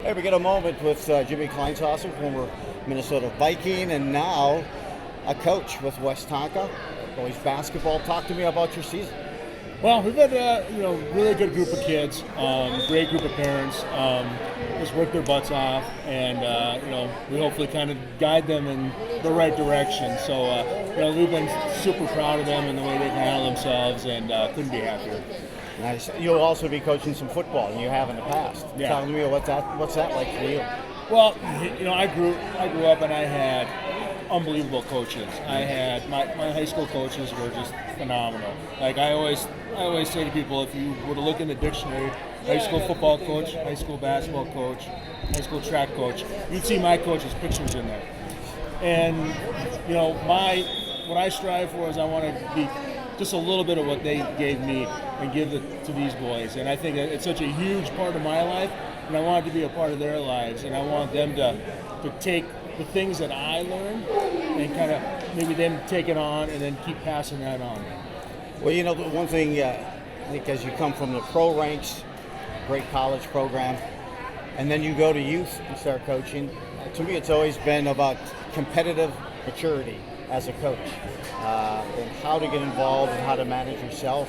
Hey, we get a moment with Jimmy Kleinsasser, former Minnesota Viking, and now a coach with West Tonka, boys basketball. Talk to me about your season. Well, we've had a really good group of kids, great group of parents. Just work their butts off, and we hopefully kind of guide them in the right direction. So we've been super proud of them and the way they've handled themselves, and couldn't be happier. Nice. You'll also be coaching some football, and you have in the past. Yeah. Tell me what's that like for you? Well, I grew up and I had unbelievable coaches. I had my high school coaches were just phenomenal. Like I always say to people, if you were to look in the dictionary, high school football coach, high school basketball coach, high school track coach, you'd see my coach's pictures in there. And what I strive for is I want to be just a little bit of what they gave me and give it to these boys. And I think that it's such a huge part of my life, and I want it to be a part of their lives, and I want them to take the things that I learned and kind of maybe them take it on and then keep passing that on. Well, the one thing, I think as you come from the pro ranks, great college program, and then you go to youth and start coaching, to me it's always been about competitive maturity as a coach, and how to get involved and how to manage yourself,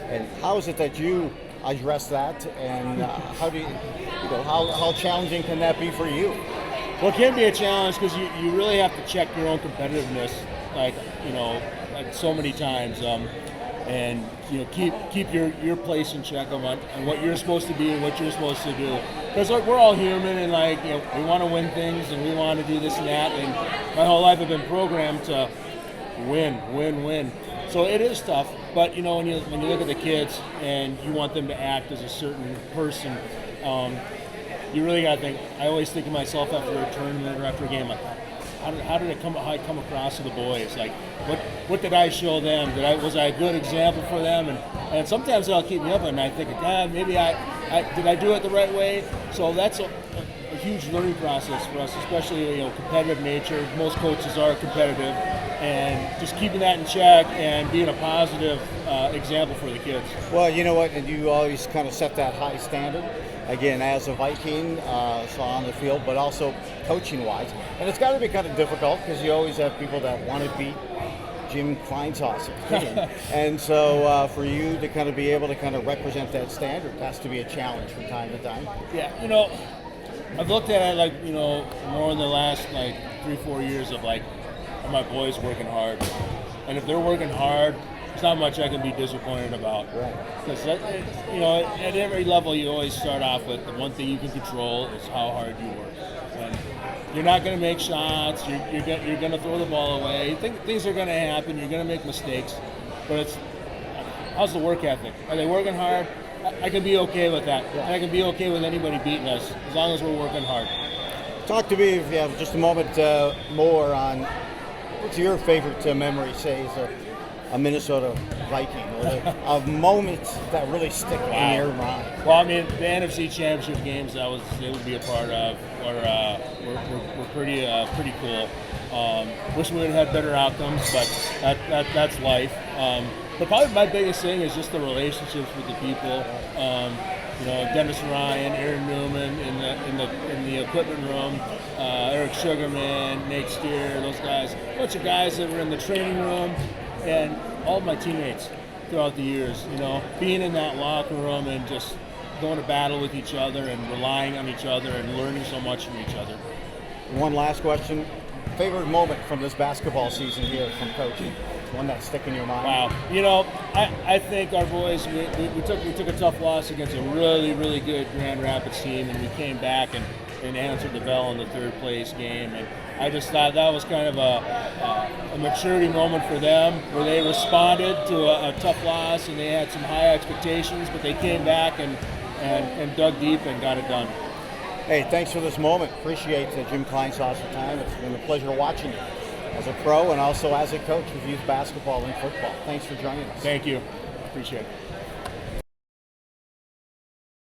and how is it that you address that, and how do you, how challenging can that be for you? Well, it can be a challenge because you really have to check your own competitiveness, like so many times, and keep your place in check on what you're supposed to be and what you're supposed to do. Because we're all human, and we want to win things and we want to do this and that. And my whole life I've been programmed to win. So it is tough. But when you look at the kids and you want them to act as a certain person. You really got to think. I always think of myself after a tournament or after a game, like, how did I come across to the boys? Like, what did I show them? Was I a good example for them? And sometimes that'll keep me up, and I think, God, maybe did I do it the right way? So that's a huge learning process for us, especially competitive nature. Most coaches are competitive, and just keeping that in check and being a positive example for the kids. Well, you know what, and you always kind of set that high standard. Again, as a Viking, so on the field, but also coaching-wise. And it's got to be kind of difficult because you always have people that want to beat Jim Kleinsasser. And so for you to kind of be able to kind of represent that standard has to be a challenge from time to time. Yeah, I've looked at it more in the last 3-4 years of are my boys working hard. And if they're working hard, there's not much I can be disappointed about. Right. Because at every level you always start off with the one thing you can control is how hard you work. And you're not going to make shots. You're going to throw the ball away. Things are going to happen. You're going to make mistakes. But how's the work ethic? Are they working hard? I can be okay with that. Yeah. And I can be okay with anybody beating us as long as we're working hard. Talk to me, if you have just a moment more on what's your favorite memory, say, as a Minnesota Viking, or a moment that really stick in your mind? Well, the NFC Championship games they would be a part of were pretty cool. Wish we would have had better outcomes, but that's life. But probably my biggest thing is just the relationships with the people. Dennis Ryan, Aaron Newman in the equipment room, Eric Sugarman, Nate Steer, those guys, a bunch of guys that were in the training room, and all my teammates throughout the years. Being in that locker room and just going to battle with each other and relying on each other and learning so much from each other. One last question. Favorite moment from this basketball season here from coaching? One that stick in your mind? Wow. I think our boys, we took a tough loss against a really, really good Grand Rapids team, and we came back and answered the bell in the third place game. And I just thought that was kind of a maturity moment for them, where they responded to a tough loss, and they had some high expectations, but they came back and dug deep and got it done. Hey, thanks for this moment. Appreciate Jim Kleinsasser time. It's been a pleasure watching you as a pro and also as a coach of youth basketball and football. Thanks for joining us. Thank you. Appreciate it.